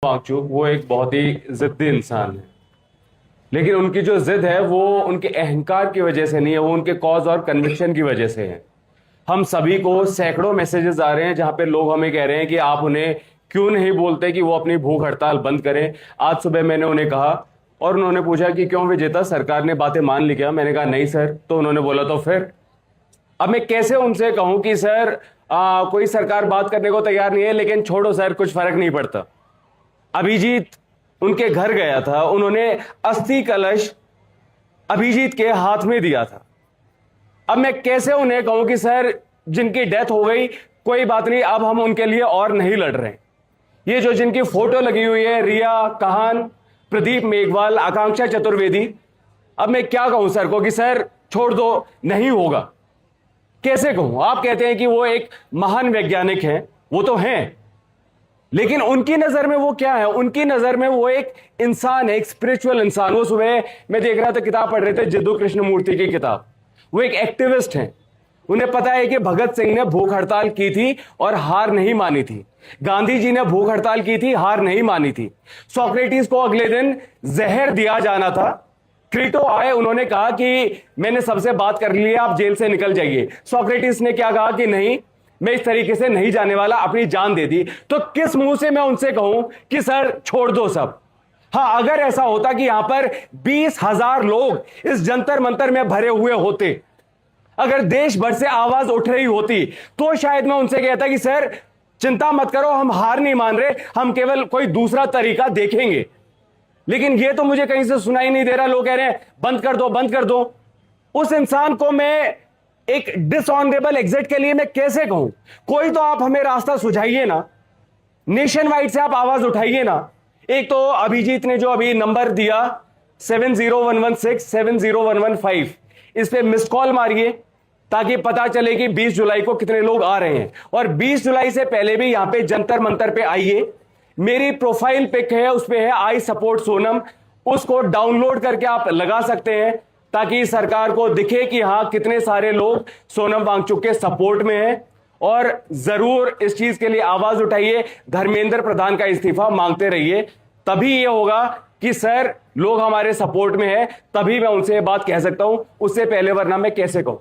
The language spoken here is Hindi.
वांगचुक वो एक बहुत ही जिद्दी इंसान है। लेकिन उनकी जो जिद है वो उनके अहंकार की वजह से नहीं है, वो उनके कॉज और कन्विक्शन की वजह से है। हम सभी को सैकड़ों मैसेजेस आ रहे हैं जहां पे लोग हमें कह रहे हैं कि आप उन्हें क्यों नहीं बोलते कि वो अपनी भूख हड़ताल बंद करें। आज सुबह मैंने उन्हें कहा और उन्होंने पूछा कि क्यों विजेता, सरकार ने बातें मान ली क्या? मैंने कहा नहीं सर। तो उन्होंने बोला तो फिर? अब मैं कैसे उनसे कहूं कि सर कोई सरकार बात करने को तैयार नहीं है, लेकिन छोड़ो सर, कुछ फर्क नहीं पड़ता। अभिजीत उनके घर गया था, उन्होंने अस्थि कलश अभिजीत के हाथ में दिया था। अब मैं कैसे उन्हें कहूं कि सर जिनकी डेथ हो गई कोई बात नहीं, अब हम उनके लिए और नहीं लड़ रहे। ये जो जिनकी फोटो लगी हुई है, रिया कहान, प्रदीप मेघवाल, आकांक्षा चतुर्वेदी, अब मैं क्या कहूं सर को कि सर छोड़ दो, नहीं होगा। कैसे कहूं? आप कहते हैं कि वो एक महान वैज्ञानिक हैं, वो तो हैं, लेकिन उनकी नजर में वो क्या है? उनकी नजर में वो एक इंसान है, एक स्पिरिचुअल इंसान। वो सुबह मैं देख रहा था, किताब पढ़ रहे थे, जिद्दू कृष्णमूर्ति की किताब। वो एक एक्टिविस्ट हैं। उन्हें पता है कि भगत सिंह ने भूख हड़ताल की थी और हार नहीं मानी थी। गांधी जी ने भूख हड़ताल की थी, हार नहीं मानी थी। सोक्रेटिस को अगले दिन जहर दिया जाना था। क्रीटो आए, उन्होंने कहा कि मैंने सबसे बात कर ली है, आप जेल से निकल जाइए। सोक्रेटिस ने क्या कहा कि नहीं, मैं इस तरीके से नहीं जाने वाला, अपनी जान दे दी। तो किस मुंह से मैं उनसे कहूं कि सर छोड़ दो सब? हां, अगर ऐसा होता कि यहां पर 20,000 लोग इस जंतर मंतर में भरे हुए होते, अगर देश भर से आवाज उठ रही होती, तो शायद मैं उनसे कहता कि सर चिंता मत करो, हम हार नहीं मान रहे, हम केवल कोई दूसरा तरीका देखेंगे। लेकिन ये तो मुझे कहीं से सुनाई नहीं दे रहा। लोग कह रहे हैं बंद कर दो, बंद कर दो। उस इंसान को मैं एक डिसऑनरेबल एग्जिट के लिए मैं कैसे कहूं? कोई तो आप हमें रास्ता सुझाइए ना, नेशन वाइड से आप आवाज उठाइए ना। एक तो अभिजीत ने जो अभी नंबर दिया 70116 70115, इस पे मिस कॉल मारिए ताकि पता चले कि 20 जुलाई को कितने लोग आ रहे हैं। और 20 जुलाई से पहले भी यहां पे जंतर मंतर पे आइए। मेरी प्रोफाइल पिक है, उस पे है आई सपोर्ट सोनम, उसको डाउनलोड करके आप लगा सकते हैं ताकि सरकार को दिखे कि हां कितने सारे लोग सोनम वांगचुक के सपोर्ट में हैं। और जरूर इस चीज के लिए आवाज उठाइए, धर्मेंद्र प्रधान का इस्तीफा मांगते रहिए। तभी यह होगा कि सर लोग हमारे सपोर्ट में है, तभी मैं उनसे ये बात कह सकता हूं, उससे पहले वरना मैं कैसे कहूं?